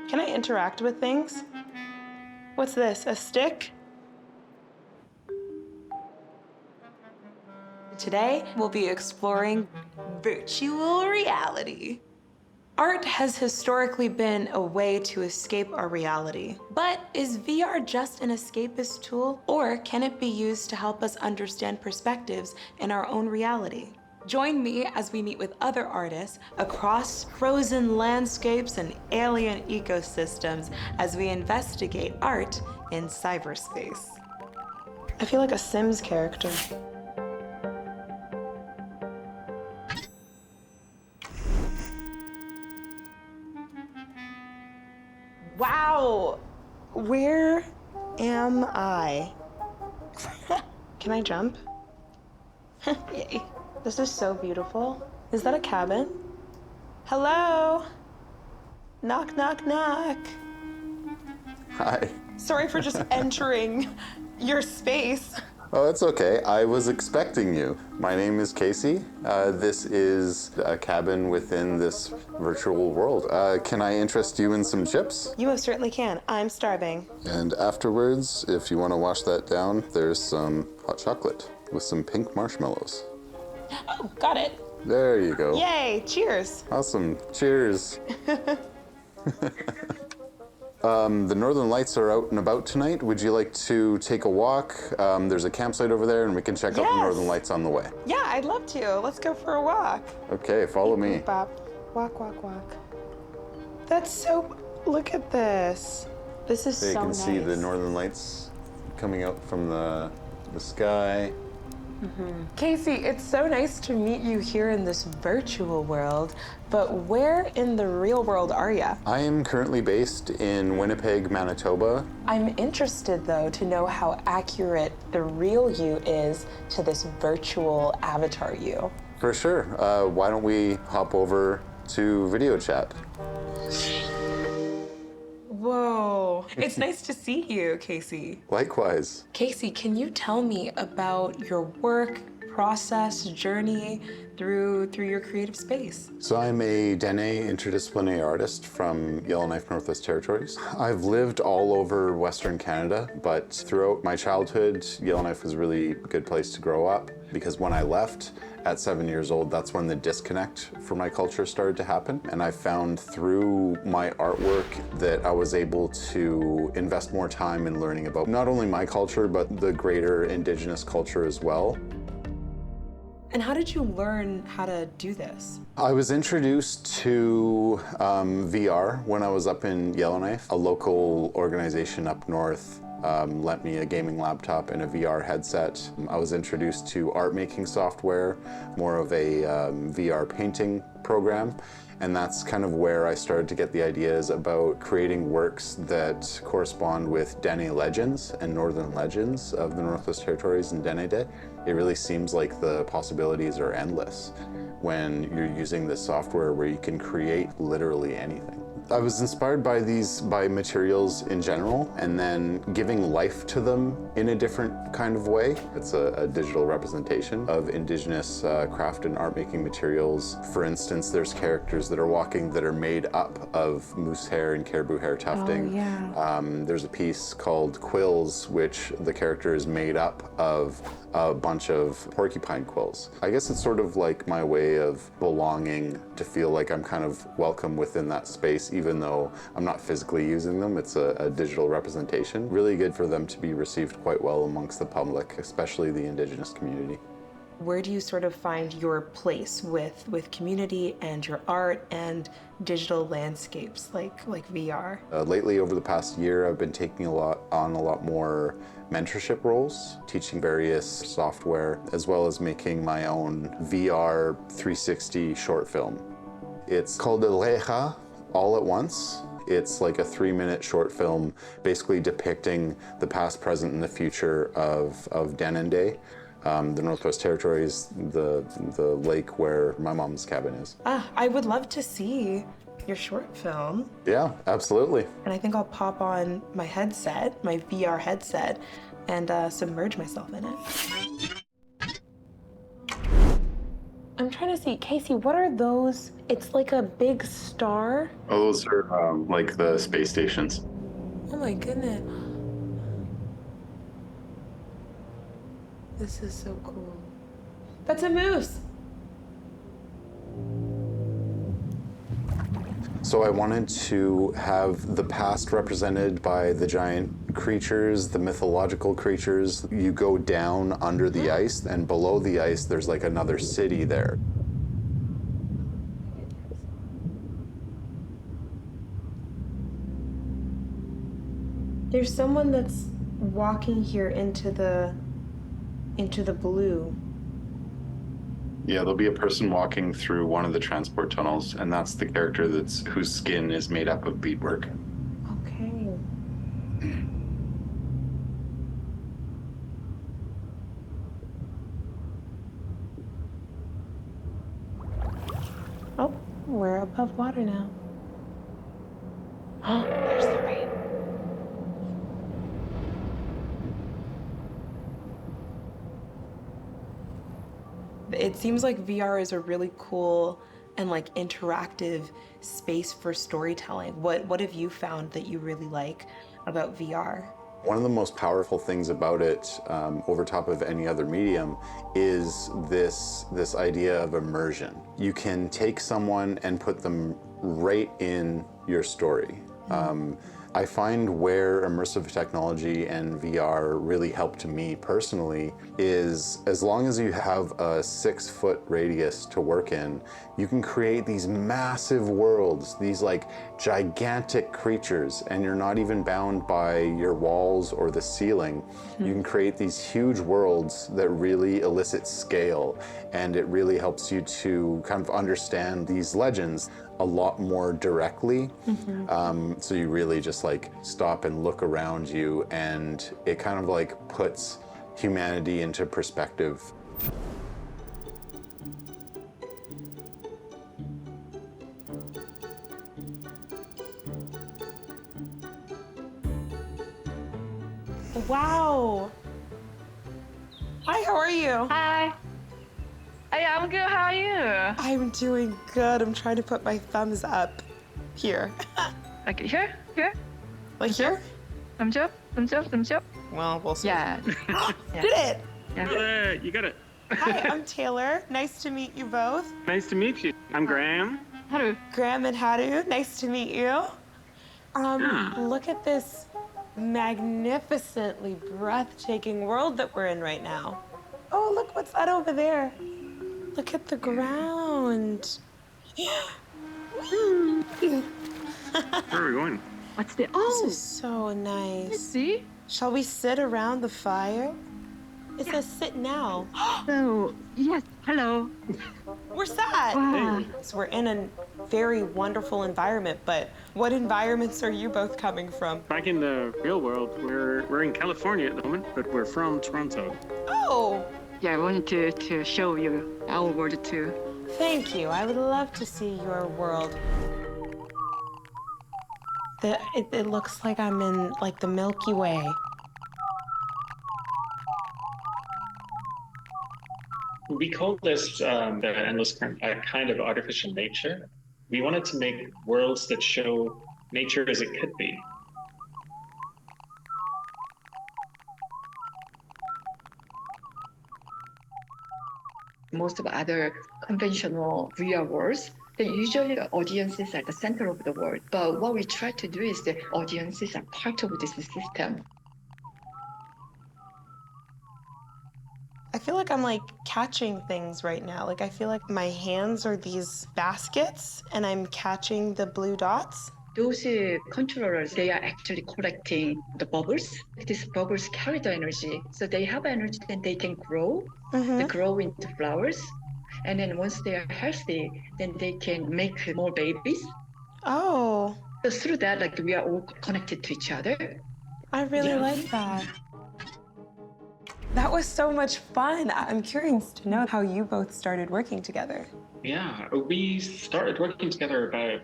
Can I interact with things? What's this, a stick? Today, we'll be exploring virtual reality. Art has historically been a way to escape our reality. But is VR just an escapist tool, or can it be used to help us understand perspectives in our own reality? Join me as we meet with other artists across frozen landscapes and alien ecosystems as we investigate art in cyberspace. I feel like a Sims character. Wow! Where am I? Can I jump? Yay. This is so beautiful. Is that a cabin? Hello? Knock, knock, knock. Hi. Sorry for just entering your space. Oh, it's okay. I was expecting you. My name is Casey. This is a cabin within this virtual world. Can I interest you in some chips? You most certainly can. I'm starving. And afterwards, if you want to wash that down, there's some hot chocolate with some pink marshmallows. Oh, got it. There you go. Yay, cheers. Awesome. Cheers. The Northern Lights are out and about tonight. Would you like to take a walk? There's a campsite over there and we can check out the Northern Lights on the way. Yeah, I'd love to. Let's go for a walk. Okay, follow me. Bop. Walk, walk, walk. That's so, look at this. This is There so you nice. can see the Northern Lights coming out from the sky. Casey, it's so nice to meet you here in this virtual world, but where in the real world are you? I am currently based in Winnipeg, Manitoba. I'm interested, though, to know how accurate the real you is to this virtual avatar you. For sure. Why don't we hop over to video chat? Whoa. It's nice to see you, Casey. Likewise. Casey, can you tell me about your work, process, journey through your creative space? So I'm a Dene interdisciplinary artist from Yellowknife, Northwest Territories. I've lived all over Western Canada, but throughout my childhood, Yellowknife was a really good place to grow up because when I left at 7 years old, that's when the disconnect for my culture started to happen. And I found through my artwork that I was able to invest more time in learning about not only my culture, but the greater Indigenous culture as well. And how did you learn how to do this? I was introduced to VR when I was up in Yellowknife. A local organization up north lent me a gaming laptop and a VR headset. I was introduced to art making software, more of a VR painting program. And that's kind of where I started to get the ideas about creating works that correspond with Dene legends and Northern legends of the Northwest Territories and Dene Day. It really seems like the possibilities are endless when you're using this software where you can create literally anything. I was inspired by materials in general and then giving life to them in a different kind of way. It's a digital representation of Indigenous craft and art making materials. For instance, there's characters that are walking that are made up of moose hair and caribou hair tufting. Oh, yeah. There's a piece called Quills, which the character is made up of a bunch of porcupine quills. I guess it's sort of like my way of belonging, to feel like I'm kind of welcome within that space, even though I'm not physically using them. It's a digital representation. Really good for them to be received quite well amongst the public, especially the Indigenous community. Where do you sort of find your place with community and your art and digital landscapes like VR? Lately, over the past year, I've been taking a lot more mentorship roles, teaching various software, as well as making my own VR 360 short film. It's called Leja, All at Once. It's like a 3-minute short film, basically depicting the past, present, and the future of Dene Day. The Northwest Territories, the lake where my mom's cabin is. I would love to see your short film. Yeah, absolutely. And I think I'll pop on my headset, my VR headset, and submerge myself in it. I'm trying to see, Casey, what are those? It's like a big star. Oh, those are like the space stations. Oh my goodness. This is so cool. That's a moose. So I wanted to have the past represented by the giant creatures, the mythological creatures. You go down under the ice, and below the ice, there's like another city there. There's someone that's walking here into the blue. Yeah, there'll be a person walking through one of the transport tunnels, and that's the character whose skin is made up of beadwork. Okay. Oh, we're above water now. Oh, there's the rain. It seems like VR is a really cool and like interactive space for storytelling. What have you found that you really like about VR? One of the most powerful things about it, over top of any other medium, is this idea of immersion. You can take someone and put them right in your story. I find where immersive technology and VR really helped me personally is as long as you have a 6-foot radius to work in, you can create these massive worlds, these like gigantic creatures, and you're not even bound by your walls or the ceiling. You can create these huge worlds that really elicit scale, and it really helps you to kind of understand these legends a lot more directly. So you really just like stop and look around you, and it kind of like puts humanity into perspective. Wow. Hi, how are you? Hi. Hey, I'm good. How are you? I'm doing good. I'm trying to put my thumbs up here. Like here? Here? Like here? Thumbs up? Thumbs up? Thumbs up? Well, we'll see. Yeah. Did it! Yeah. You got it. Hi, I'm Taylor. Nice to meet you both. Nice to meet you. I'm Graham. Haru. Graham and Haru, nice to meet you. Look at this magnificently breathtaking world that we're in right now. Oh, look, what's that over there? Look at the ground. Where are we going? What's the? This Oh, is so nice. see? Shall we sit around the fire? It says sit now. Oh, yes. Hello. We're sad. Wow. So we're in a very wonderful environment, but what environments are you both coming from? Back in the real world, we're in California at the moment, but we're from Toronto. Oh, Yeah, I wanted to show you our world too. thank you. I would love to see your world. It looks like I'm in like the Milky Way. We call this the endless current a kind of artificial nature. We wanted to make worlds that show nature as it could be. Most of other conventional VR worlds, then usually the audience is at the center of the world. But what we try to do is the audiences are part of this system. I feel like I'm like catching things right now. Like I feel like my hands are these baskets and I'm catching the blue dots. Those controllers, they are actually collecting the bubbles. These bubbles carry the energy. So they have energy, then they can grow. They grow into flowers. And then once they are healthy, then they can make more babies. Oh, So through that, like we are all connected to each other. I really like that. That was so much fun. I'm curious to know how you both started working together. Yeah, we started working together about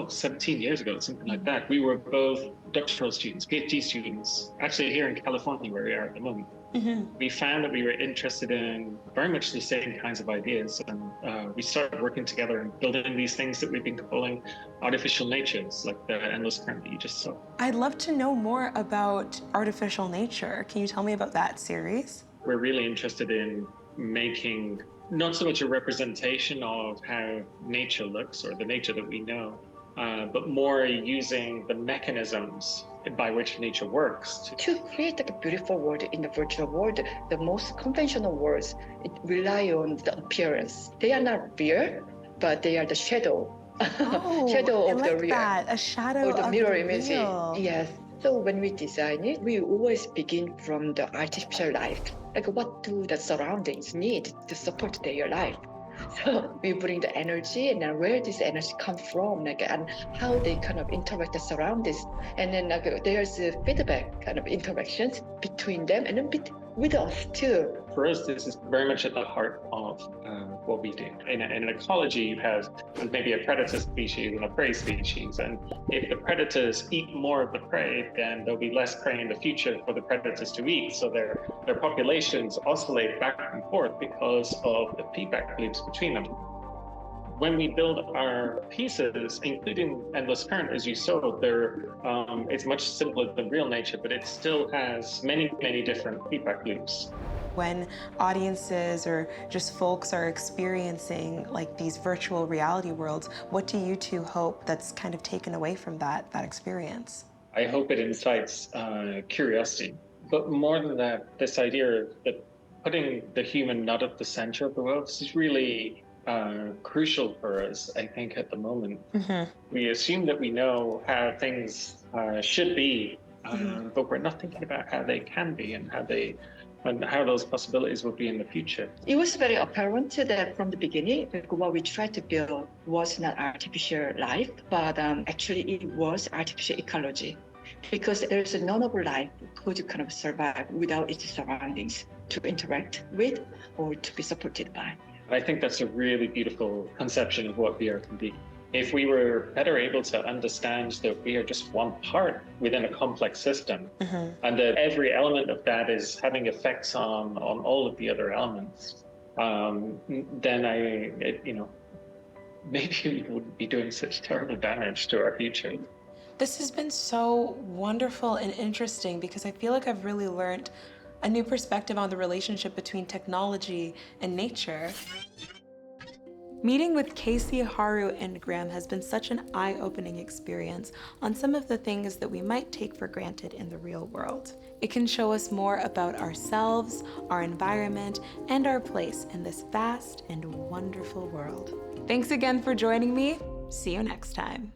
17 years ago, something like that. We were both doctoral students, PhD students, actually here in California where we are at the moment. We found that we were interested in very much the same kinds of ideas, and we started working together and building these things that we've been calling artificial natures, like the endless current that you just saw. I'd love to know more about artificial nature. Can you tell me about that series? We're really interested in making not so much a representation of how nature looks or the nature that we know, but more using the mechanisms by which nature works. To create like a beautiful world in the virtual world, the most conventional worlds it rely on the appearance. They are not real, but they are the shadow. Shadow of the real. That. A shadow or the of mirror the image. real. Yes. So when we design it, we always begin from the artificial life. Like what do the surroundings need to support their life? So we bring the energy and then where this energy comes from, like, and how they kind of interact the surroundings. And then like, there's a feedback kind of interactions between them and then with us too. For us, this is very much at the heart of what we do. In an ecology, you have maybe a predator species and a prey species. And if the predators eat more of the prey, then there'll be less prey in the future for the predators to eat. So their populations oscillate back and forth because of the feedback loops between them. When we build our pieces, including Endless Current, as you saw, it's much simpler than real nature, but it still has many, many different feedback loops. When audiences or just folks are experiencing like these virtual reality worlds, what do you two hope that's kind of taken away from that experience? I hope it incites curiosity, but more than that, this idea that putting the human not at the center of the world is really crucial for us, I think, at the moment. We assume that we know how things should be, but we're not thinking about how they can be and how those possibilities will be in the future. It was very apparent that from the beginning, what we tried to build was not artificial life, but actually it was artificial ecology. Because there's none of life could kind of survive without its surroundings to interact with or to be supported by. I think that's a really beautiful conception of what VR can be. If we were better able to understand that we are just one part within a complex system, and that every element of that is having effects on all of the other elements, then maybe we wouldn't be doing such terrible damage to our future. This has been so wonderful and interesting because I feel like I've really learned a new perspective on the relationship between technology and nature. Meeting with Casey, Haru, and Graham has been such an eye-opening experience on some of the things that we might take for granted in the real world. It can show us more about ourselves, our environment, and our place in this vast and wonderful world. Thanks again for joining me. See you next time.